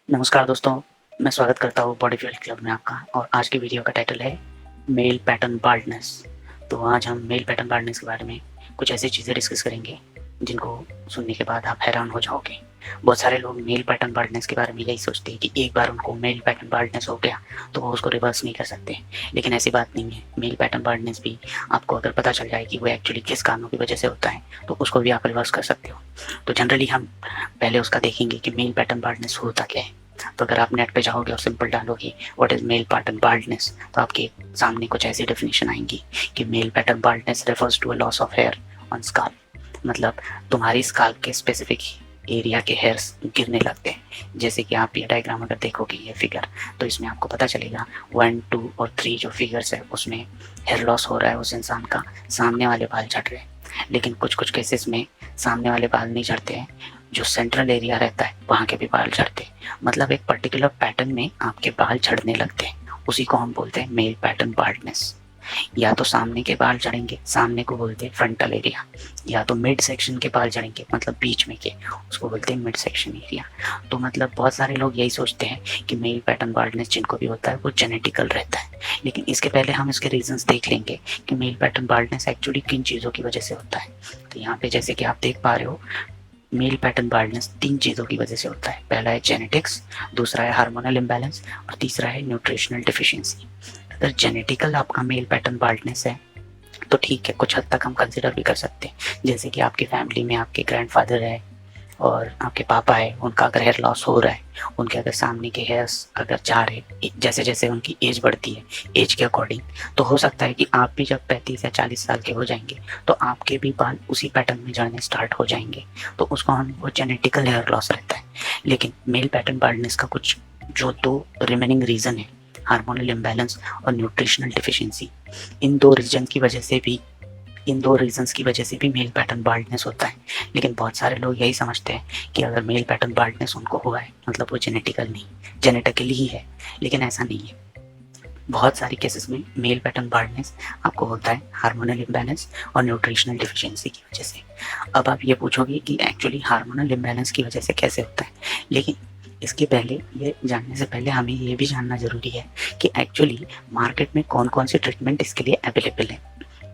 नमस्कार दोस्तों, मैं स्वागत करता हूँ बॉडी फील्ड क्लब में आपका। और आज की वीडियो का टाइटल है मेल पैटर्न बाल्डनेस। तो आज हम मेल पैटर्न बाल्डनेस के बारे में कुछ ऐसी चीज़ें डिस्कस करेंगे जिनको सुनने के बाद आप हैरान हो जाओगे। बहुत सारे लोग मेल पैटर्न बाल्डनेस के बारे में यही सोचते हैं कि एक बार उनको मेल पैटर्न बाल्डनेस हो गया तो वो उसको रिवर्स नहीं कर सकते, लेकिन ऐसी बात नहीं है। मेल पैटर्न बाल्डनेस भी आपको अगर पता चल जाए कि वो एक्चुअली किस कारणों की वजह से होता है तो उसको भी आप रिवर्स कर सकते हो। तो जनरली हम पहले उसका देखेंगे कि मेल पैटर्न बाल्डनेस होता क्या है। तो अगर आप नेट पे जाओगे और सिंपल डालोगे what is male pattern baldness तो आपके सामने कुछ ऐसी डेफिनेशन आएंगी कि male pattern baldness refers to a loss of hair on scalp. मतलब तुम्हारी स्काल्प के स्पेसिफिक एरिया के हेयर्स गिरने लगते हैं। जैसे कि आप ये डायग्राम अगर देखोगे ये फिगर, तो इसमें आपको पता चलेगा 1, 2 और 3 जो फिगर्स है उसमें हेयर लॉस हो रहा है उस इंसान का, सामने वाले बाल झड़ रहे हैं। लेकिन कुछ कुछ केसेस में सामने वाले बाल नहीं झड़ते हैं, जो सेंट्रल एरिया रहता है वहाँ के भी बाल झड़ते हैं। मतलब एक पर्टिकुलर पैटर्न में आपके बाल झड़ने लगते हैं, उसी को हम बोलते हैं मेल पैटर्न बाल्डनेस। या तो सामने के बाल झड़ेंगे, सामने को बोलते हैं फ्रंटल एरिया, या तो मिड सेक्शन के बाल झड़ेंगे मतलब बीच में के, उसको बोलते हैं मिड सेक्शन एरिया। तो मतलब बहुत सारे लोग यही सोचते हैं कि मेल पैटर्न बाल्डनेस जिनको भी होता है वो जेनेटिकल रहता है, लेकिन इसके पहले हम इसके रीजंस देख लेंगे कि मेल पैटर्न बाल्डनेस एक्चुअली किन चीज़ों की वजह से होता है। तो यहाँ पे जैसे कि आप देख पा रहे हो, मेल पैटर्न बाल्डनेस 3 चीज़ों की वजह से होता है। पहला है जेनेटिक्स, दूसरा है हार्मोनल इम्बैलेंस और तीसरा है न्यूट्रिशनल डिफिशियंसी। अगर जेनेटिकल आपका मेल पैटर्न बाल्डनेस है तो ठीक है, कुछ हद तक हम कंसिडर भी कर सकते हैं। जैसे कि आपकी फैमिली में आपके ग्रैंडफादर है और आपके पापा है, उनका अगर हेयर लॉस हो रहा है, उनके अगर सामने के हेयर्स अगर जा रहे, जैसे जैसे उनकी एज बढ़ती है एज के अकॉर्डिंग, तो हो सकता है कि आप भी जब 35 या 40 साल के हो जाएंगे तो आपके भी बाल उसी पैटर्न में झड़ने स्टार्ट हो जाएंगे। तो उसको हम वो जेनेटिकल हेयर लॉस रहता है। लेकिन मेल पैटर्न बाल्डनेस का कुछ जो 2 रिमेनिंग रीज़न है, हार्मोनल इम्बैलेंस और न्यूट्रिशनल डिफिशियंसी, इन 2 रीजंस की वजह से भी मेल पैटर्न बाल्डनेस होता है। लेकिन बहुत सारे लोग यही समझते हैं कि अगर मेल पैटर्न बाल्डनेस उनको हुआ है मतलब वो जेनेटिकली ही है, लेकिन ऐसा नहीं है। बहुत सारे केसेस में मेल पैटर्न बाल्डनेस आपको होता है हार्मोनल इम्बैलेंस और न्यूट्रिशनल डिफिशियंसी की वजह से। अब आप ये पूछोगे कि एक्चुअली हार्मोनल इम्बैलेंस की वजह से कैसे होता है, लेकिन इसके पहले, ये जानने से पहले हमें ये भी जानना ज़रूरी है कि एक्चुअली मार्केट में कौन कौन से ट्रीटमेंट इसके लिए अवेलेबल है।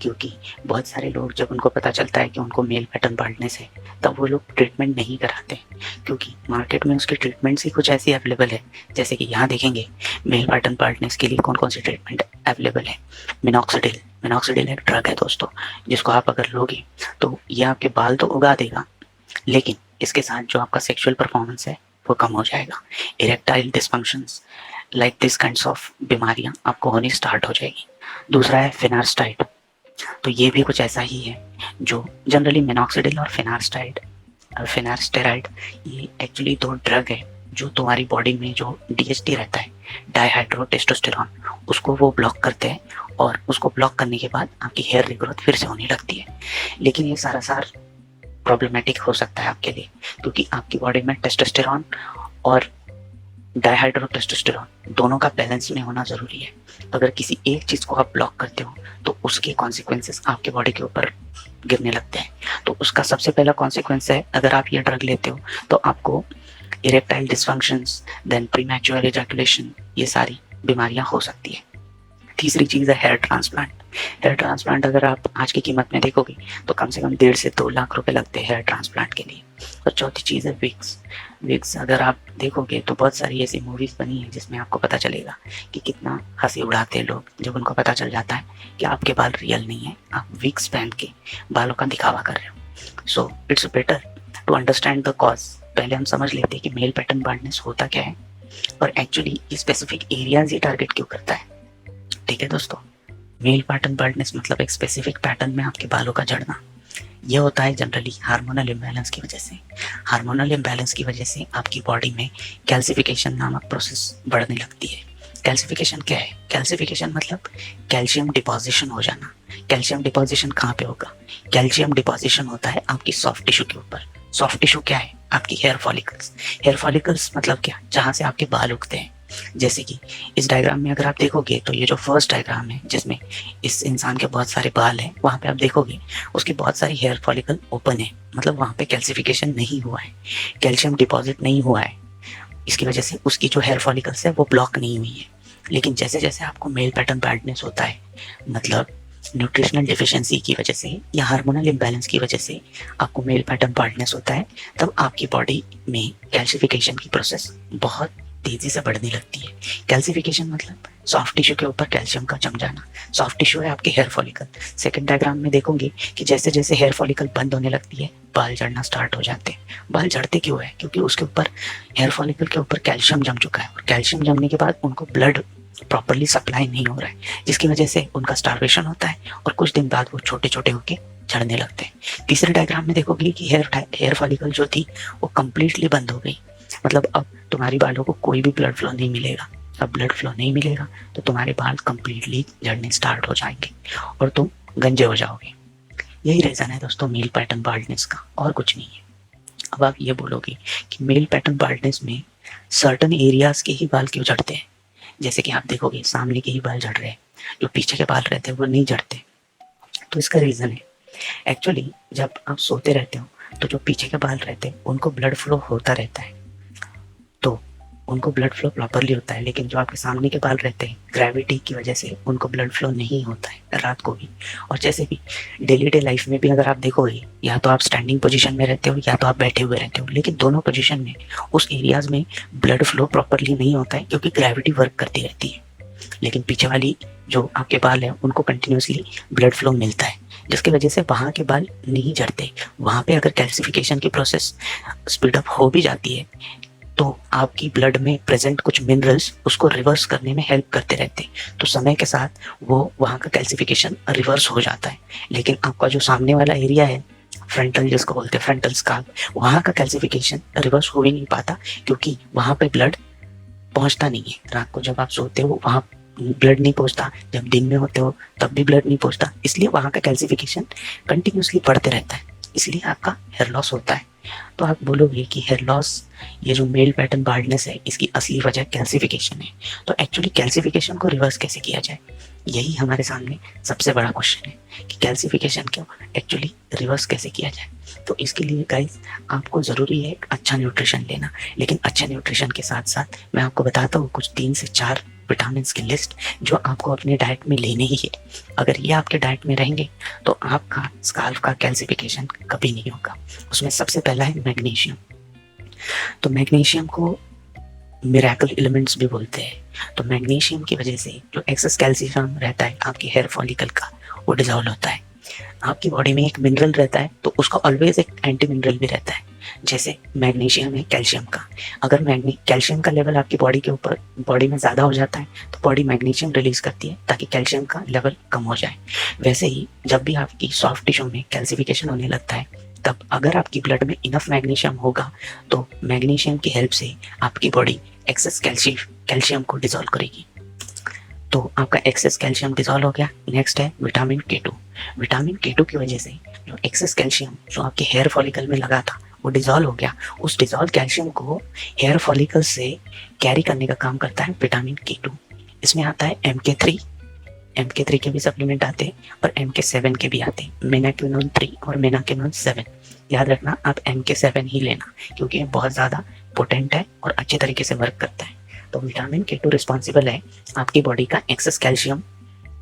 क्योंकि बहुत सारे लोग जब उनको पता चलता है कि उनको मेल पैटर्न बाल्डनेस है तब वो लोग ट्रीटमेंट नहीं कराते, क्योंकि मार्केट में उसके ट्रीटमेंट्स ही कुछ ऐसी अवेलेबल है। जैसे कि यहाँ देखेंगे मेल पैटर्न बाल्डनेस के लिए कौन कौन सी ट्रीटमेंट अवेलेबल है। मिनॉक्सिडिल एक ड्रग है दोस्तों, जिसको आप अगर लोगे तो ये आपके बाल तो उगा देगा, लेकिन इसके साथ जो आपका सेक्सुअल परफॉर्मेंस है वो कम हो जाएगा। Erectile dysfunctions like this kinds of बीमारियाँ आपको होनी स्टार्ट हो जाएगी। दूसरा है फिनास्टाइड, तो ये भी कुछ ऐसा ही है जो जनरली मिनॉक्सिडिल और फिनास्टेराइड ये एक्चुअली 2 ड्रग है जो तुम्हारी बॉडी में जो डीएचटी रहता है, डाईहाइड्रोटेस्टोस्टेरॉन, उसको वो ब्लॉक करते हैं और उसको ब्लॉक करने के बाद आपकी हेयर रिग्रोथ फिर से होने लगती है। लेकिन ये सारा प्रॉब्लमेटिक हो सकता है आपके लिए, क्योंकि आपकी बॉडी में टेस्टोस्टेरॉन और डाईहाइड्रोटेस्टोस्टेरॉन दोनों का बैलेंस में होना ज़रूरी है। अगर किसी एक चीज़ को आप ब्लॉक करते हो तो उसके कॉन्सिक्वेंसेस आपके बॉडी के ऊपर गिरने लगते हैं। तो उसका सबसे पहला कॉन्सिक्वेंस है, अगर आप ये ड्रग लेते हो तो आपको erectile dysfunctions, then premature ejaculation, ये सारी बीमारियां हो सकती है। तीसरी चीज़ है हेयर ट्रांसप्लांट। हेयर ट्रांसप्लांट अगर आप आज की कीमत में देखोगे तो कम से कम 1.5 से 2 लाख रुपए लगते हैं हेयर ट्रांसप्लांट के लिए। और चौथी चीज़ है विग्स अगर आप देखोगे तो बहुत सारी ऐसी मूवीज़ बनी है जिसमें आपको पता चलेगा कि कितना हंसी उड़ाते हैं लोग जब उनको पता चल जाता है कि आपके बाल रियल नहीं है, आप विग्स पहन के बालों का दिखावा कर रहे हो। So it's better to understand the cause. पहले हम समझ लेते हैं कि मेल पैटर्न बाल्डनेस होता क्या है और एक्चुअली ये स्पेसिफिक एरियाज ही टारगेट क्यों करता है। ठीक है दोस्तों, मेल पैटर्न बाल्डनेस मतलब एक स्पेसिफिक पैटर्न में आपके बालों का झड़ना। ये होता है जनरली हार्मोनल इम्बैलेंस की वजह से। हार्मोनल इम्बैलेंस की वजह से आपकी बॉडी में कैल्सिफिकेशन नामक प्रोसेस बढ़ने लगती है। कैल्सिफिकेशन क्या है? कैल्सिफिकेशन मतलब कैल्शियम डिपॉजिशन हो जाना। कैल्शियम डिपॉजिशन कहाँ पे होगा? कैल्शियम डिपॉजिशन होता है आपकी सॉफ्ट टिश्यू के ऊपर। सॉफ्ट टिश्यू क्या है? आपकी हेयर फॉलिकल्स। हेयर फॉलिकल्स मतलब क्या? जहाँ से आपके बाल उगते हैं। जैसे कि इस डायग्राम में अगर आप देखोगे तो ये जो फर्स्ट डायग्राम है जिसमें इस इंसान के बहुत सारे बाल हैं, वहाँ पे आप देखोगे उसकी बहुत सारी हेयर फॉलिकल ओपन है, मतलब वहाँ पे कैल्सिफिकेशन नहीं हुआ है, कैल्शियम डिपॉजिट नहीं हुआ है। इसकी वजह से उसकी जो हेयर फॉलिकल्स है वो ब्लॉक नहीं हुई है। लेकिन जैसे जैसे आपको मेल पैटर्न बैडनेस होता है, मतलब न्यूट्रिशनल डिफिशियंसी की वजह से या हार्मोनल इम्बैलेंस की वजह से आपको मेल पैटर्न बैडनेस होता है, तब आपकी बॉडी में कैल्सिफिकेशन की प्रोसेस बहुत तेजी से बढ़ने लगती है। कैल्सिफिकेशन मतलब सॉफ्ट टिश्यू के ऊपर कैल्शियम का जम जाना। सॉफ्ट टिश्यू है आपके हेयर फॉलिकल। सेकंड डायग्राम में देखोगे कि जैसे जैसे हेयर फॉलिकल बंद होने लगती है, बाल झड़ना स्टार्ट हो जाते हैं। बाल झड़ते क्यों है? क्योंकि उसके ऊपर, हेयर फॉलिकल के ऊपर कैल्शियम जम चुका है, और कैल्शियम जमने के बाद उनको ब्लड प्रॉपरली सप्लाई नहीं हो रहा है, जिसकी वजह से उनका स्टार्वेशन होता है और कुछ दिन बाद वो छोटे छोटे होके झड़ने लगते हैं। तीसरे डायग्राम में देखोगे कि हेयर फॉलिकल जो थी वो कंप्लीटली बंद हो गई। मतलब अब तुम्हारी बालों को कोई भी ब्लड फ्लो नहीं मिलेगा। अब ब्लड फ्लो नहीं मिलेगा तो तुम्हारे बाल कंप्लीटली झड़ने स्टार्ट हो जाएंगे और तुम गंजे हो जाओगे। यही रीजन है दोस्तों मेल पैटर्न बाल्डनेस का, और कुछ नहीं है। अब आप ये बोलोगे कि मेल पैटर्न बाल्डनेस में सर्टन एरियाज के ही बाल क्यों झड़ते हैं? जैसे कि आप देखोगे सामने के ही बाल झड़ रहे हैं, जो पीछे के बाल रहते हैं वो नहीं झड़ते। तो इसका रीजन है, एक्चुअली जब आप सोते रहते हो तो जो पीछे के बाल रहते हैं उनको ब्लड फ्लो होता रहता है, तो उनको ब्लड फ्लो प्रॉपरली होता है। लेकिन जो आपके सामने के बाल रहते हैं, ग्रेविटी की वजह से उनको ब्लड फ्लो नहीं होता है रात को भी। और जैसे भी डेली डे लाइफ में भी अगर आप देखोगे, या तो आप स्टैंडिंग पोजीशन में रहते हो या तो आप बैठे हुए रहते हो, लेकिन दोनों पोजीशन में उस एरियाज में ब्लड फ्लो प्रॉपरली नहीं होता है, क्योंकि ग्रेविटी वर्क करती रहती है। लेकिन पीछे वाली जो आपके बाल है उनको कंटिन्यूसली ब्लड फ्लो मिलता है, जिसकी वजह से वहाँ के बाल नहीं झड़ते। वहाँ पे अगर कैल्सिफिकेशन की प्रोसेस स्पीड अप हो भी जाती है तो आपकी ब्लड में प्रेजेंट कुछ मिनरल्स उसको रिवर्स करने में हेल्प करते रहते हैं, तो समय के साथ वो वहाँ का कैल्सिफिकेशन रिवर्स हो जाता है। लेकिन आपका जो सामने वाला एरिया है, फ्रंटल जिसको बोलते हैं फ्रंटल स्काल्प, वहाँ का कैल्सिफिकेशन रिवर्स हो ही नहीं पाता, क्योंकि वहाँ पे ब्लड पहुँचता नहीं है। रात को जब आप सोते हो वहाँ ब्लड नहीं पहुँचता, जब दिन में होते हो तब भी ब्लड नहीं पहुँचता, इसलिए वहाँ का कैल्सिफिकेशन कंटिन्यूसली बढ़ते रहता है, इसलिए आपका हेयर लॉस होता है। तो आप बोलोगे कि हेयर लॉस, ये जो मेल पैटर्न बाल्डनेस है, इसकी असली वजह कैल्सिफिकेशन है। तो एक्चुअली कैल्सिफिकेशन को रिवर्स कैसे किया जाए, यही हमारे सामने सबसे बड़ा क्वेश्चन है कि कैल्सिफिकेशन को एक्चुअली रिवर्स कैसे किया जाए। तो इसके लिए गाइस आपको ज़रूरी है एक अच्छा न्यूट्रिशन लेना। लेकिन अच्छे न्यूट्रिशन के साथ साथ मैं आपको बताता हूँ कुछ 3 से 4 विटामिन की लिस्ट जो आपको अपने डाइट में लेने ही है। अगर ये आपके डाइट में रहेंगे तो आपका स्काल्फ का कैल्सिफिकेशन कभी नहीं होगा। उसमें सबसे पहला है मैग्नीशियम। तो मैग्नीशियम को मिरेकल एलिमेंट्स भी बोलते हैं। तो मैग्नीशियम की वजह से जो एक्सेस कैल्शियम रहता है आपके हेयर फॉलिकल का, वो डिजॉल्व होता है। आपकी बॉडी में एक मिनरल रहता है तो उसका ऑलवेज एक एंटी मिनरल भी रहता है, जैसे मैग्नीशियम है कैल्शियम का। अगर कैल्शियम का लेवल आपकी बॉडी के ऊपर, बॉडी में ज़्यादा हो जाता है तो बॉडी मैग्नीशियम रिलीज करती है ताकि कैल्शियम का लेवल कम हो जाए। वैसे ही जब भी आपकी सॉफ्ट टिश्यू में कैल्सिफिकेशन होने लगता है, तब अगर आपकी ब्लड में इनफ मैग्नीशियम होगा तो मैग्नीशियम की हेल्प से आपकी बॉडी एक्सेस कैल्शियम को डिजोल्व करेगी। तो आपका एक्सेस कैल्शियम डिजोल्व हो गया। नेक्स्ट है विटामिन K2। विटामिन K2 की वजह से जो एक्सेस कैल्शियम जो आपके हेयर फॉलिकल में लगा था वो डिजोल्व हो गया। उस डिजोल्व कैल्शियम को हेयर फॉलिकल से कैरी करने का काम करता है विटामिन K2। इसमें आता है MK3 के भी सप्लीमेंट आते हैं और MK7 के भी आते हैं, मेनाक्विनोन 3 और मेनाक्विनोन 7। याद रखना आप MK7 ही लेना, क्योंकि ये बहुत ज़्यादा पोटेंट है और अच्छे तरीके से वर्क करता है। तो विटामिन K2 रिस्पॉन्सिबल है आपकी बॉडी का एक्सेस कैल्शियम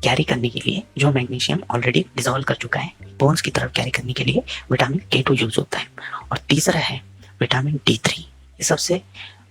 कैरी करने के लिए, जो मैग्नीशियम ऑलरेडी डिजोल्व कर चुका है, बोन्स की तरफ कैरी करने के लिए विटामिन K2 यूज होता है। और तीसरा है विटामिन D3। ये सबसे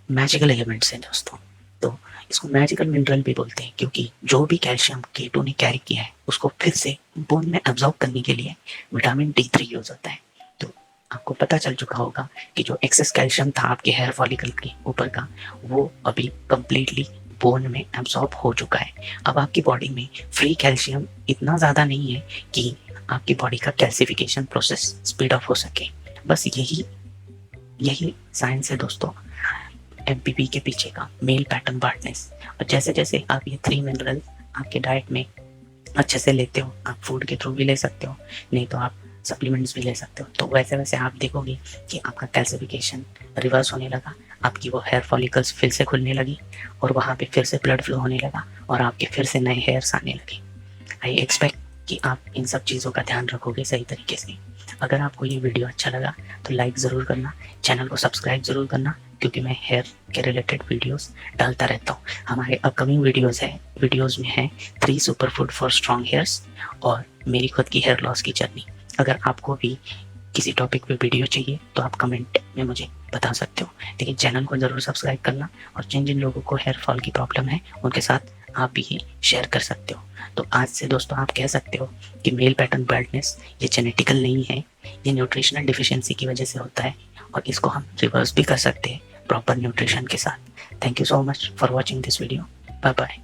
मैजिकल एलिमेंट्स हैं दोस्तों। तो इसको मैजिकल मिनरल भी बोलते हैं, क्योंकि जो भी कैल्शियम K2 ने कैरी किया है उसको फिर से बोन में एब्जॉर्ब करने के लिए विटामिन D3 यूज होता है। तो आपको पता चल चुका होगा कि जो एक्सेस कैल्शियम था आपके हेयर फॉलिकल के ऊपर का, वो अभी कंप्लीटली बोन में एब्जॉर्ब हो चुका है। अब आपकी बॉडी में फ्री कैल्शियम इतना ज़्यादा नहीं है कि आपकी बॉडी का कैल्सिफिकेशन प्रोसेस स्पीड अप हो सके। बस यही साइंस है दोस्तों एमपीपी के पीछे का, मेल पैटर्न बाल्डनेस। और जैसे जैसे आप ये 3 मिनरल आपके डाइट में अच्छे से लेते हो, आप फूड के थ्रू भी ले सकते हो, नहीं तो आप सप्लीमेंट्स भी ले सकते हो, तो वैसे वैसे आप देखोगे कि आपका कैल्सिफिकेशन रिवर्स होने लगा, आपकी वो हेयर फॉलिकल्स फिर से खुलने लगी और वहाँ पे फिर से ब्लड फ्लो होने लगा और आपके फिर से नए हेयर्स आने लगे। आई एक्सपेक्ट कि आप इन सब चीज़ों का ध्यान रखोगे सही तरीके से। अगर आपको ये वीडियो अच्छा लगा तो लाइक ज़रूर करना, चैनल को सब्सक्राइब ज़रूर करना, क्योंकि मैं हेयर के रिलेटेड वीडियोस डालता रहता हूँ। हमारे अपकमिंग वीडियोस में है 3 super food for strong hairs और मेरी खुद की हेयर लॉस की जर्नी। अगर आपको भी किसी टॉपिक पे वीडियो चाहिए तो आप कमेंट में मुझे बता सकते हो, लेकिन चैनल को ज़रूर सब्सक्राइब करना और जिन जिन लोगों को हेयर फॉल की प्रॉब्लम है उनके साथ आप भी ये शेयर कर सकते हो। तो आज से दोस्तों आप कह सकते हो कि मेल पैटर्न बाल्डनेस ये जेनेटिकल नहीं है, ये न्यूट्रिशनल डिफिशियंसी की वजह से होता है और इसको हम रिवर्स भी कर सकते हैं प्रॉपर न्यूट्रिशन के साथ। Thank you so much for watching this video. Bye bye.